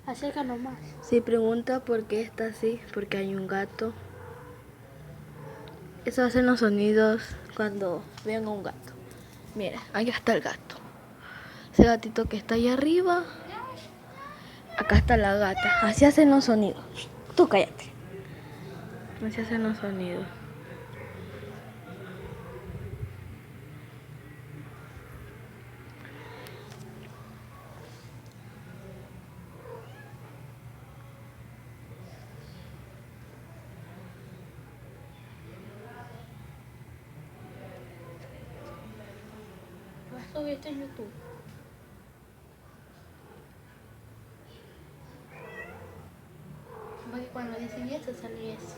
Acerca nomás. Si pregunta por qué está así, porque hay un gato. Eso hacen los sonidos cuando vean a un gato. Mira, ahí está el gato. Ese gatito que está ahí arriba. Acá está la gata. Así hacen los sonidos. Tú cállate. Así hacen los sonidos. Vas a subir esto en YouTube. Porque cuando dicen eso sale eso.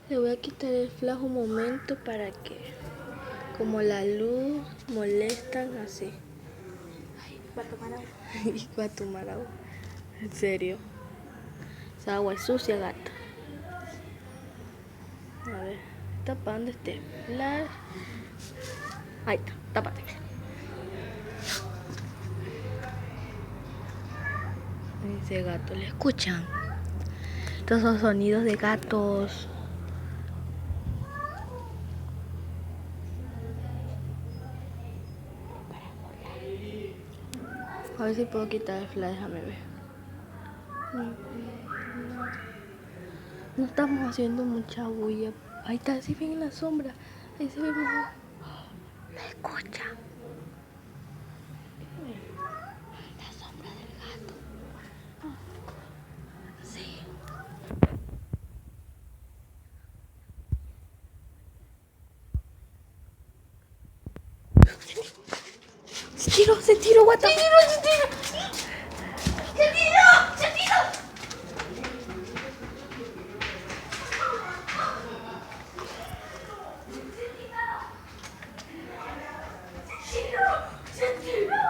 Le voy a quitar el flash un momento para que, como la luz, molestan así. Ay, va a tomar agua. Y va a tomar agua. En serio. Esa agua es sucia, gata. A ver, tapando este flash. Ahí está, tápate. Ese gato, ¿le escuchan? Estos son sonidos de gatos. A ver si puedo quitar el flash, déjame ver. No estamos haciendo mucha bulla. Ahí está, si ven la sombra. Ahí se ve mejor. ¿Me escucha? La sombra del gato. Sí. Se tiró, guata. ¡Se tiró!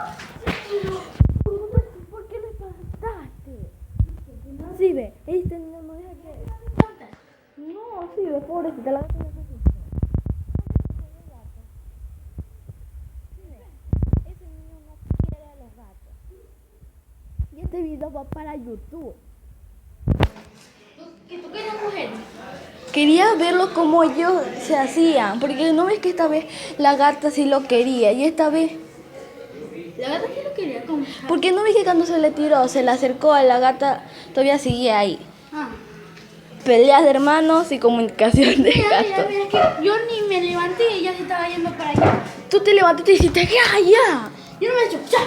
¿Por qué le espantaste? Sí, ve, este niño no deja que... No, sí, ve, pobrecita, la gata no se asustó. Ese niño no quiere a los gatos. Y este video va para YouTube. ¿Y tú qué eres mujer? Quería verlo como ellos se hacían, porque no ves que esta vez la gata sí lo quería, y esta vez... La gata sí lo quería comer. ¿Por qué no ves que cuando se le tiró, se le acercó a la gata, todavía seguía ahí? Ah. Peleas de hermanos y comunicación de Mira, gatos. es que yo ni me levanté y ella se estaba yendo para allá. Tú te levantaste y dijiste, ¿qué allá? Yo no me he hecho, ¡cha!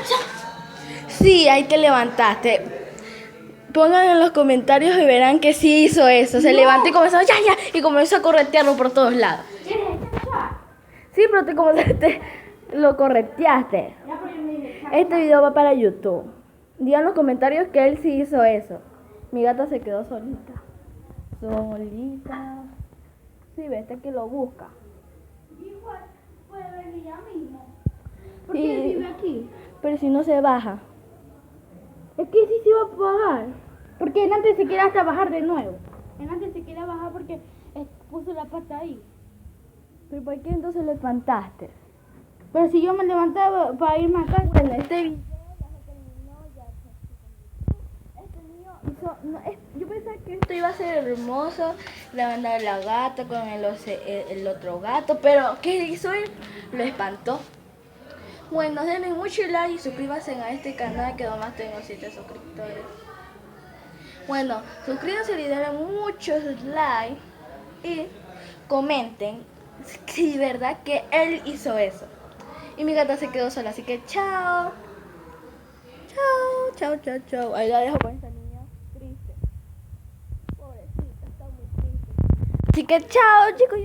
Sí, ahí te levantaste. Pongan en los comentarios y verán que sí hizo eso. Se levantó y comenzó, ya, y comenzó a corretearlo por todos lados. Sí, pero te lo correteaste. Este video va para YouTube. Digan en los comentarios que él sí hizo eso. Mi gata se quedó solita. Solita. Sí, ves, este que lo busca. Igual puede venir ya mismo. ¿Por qué él vive aquí? Pero si no se baja. Es que sí se iba a bajar. Porque él antes se quiere hasta bajar de nuevo. Él antes se quiere bajar porque puso la pata ahí. ¿Pero por qué entonces lo espantaste? Pero si yo me levantaba para irme acá. Bueno, este video ya se terminó, ya se este niño hizo, yo pensaba que esto iba a ser hermoso, le mandar la gata con el otro gato, pero ¿qué hizo él? Lo espantó. Bueno, denle mucho like y suscríbanse a este canal que nomás tengo 7 suscriptores. Bueno, suscríbanse y denle muchos likes y comenten si es verdad que él hizo eso. Y mi gata se quedó sola, así que chao. Chao. Ahí la dejo con esta niña triste. Pobrecita, está muy triste. Así que chao, chicos.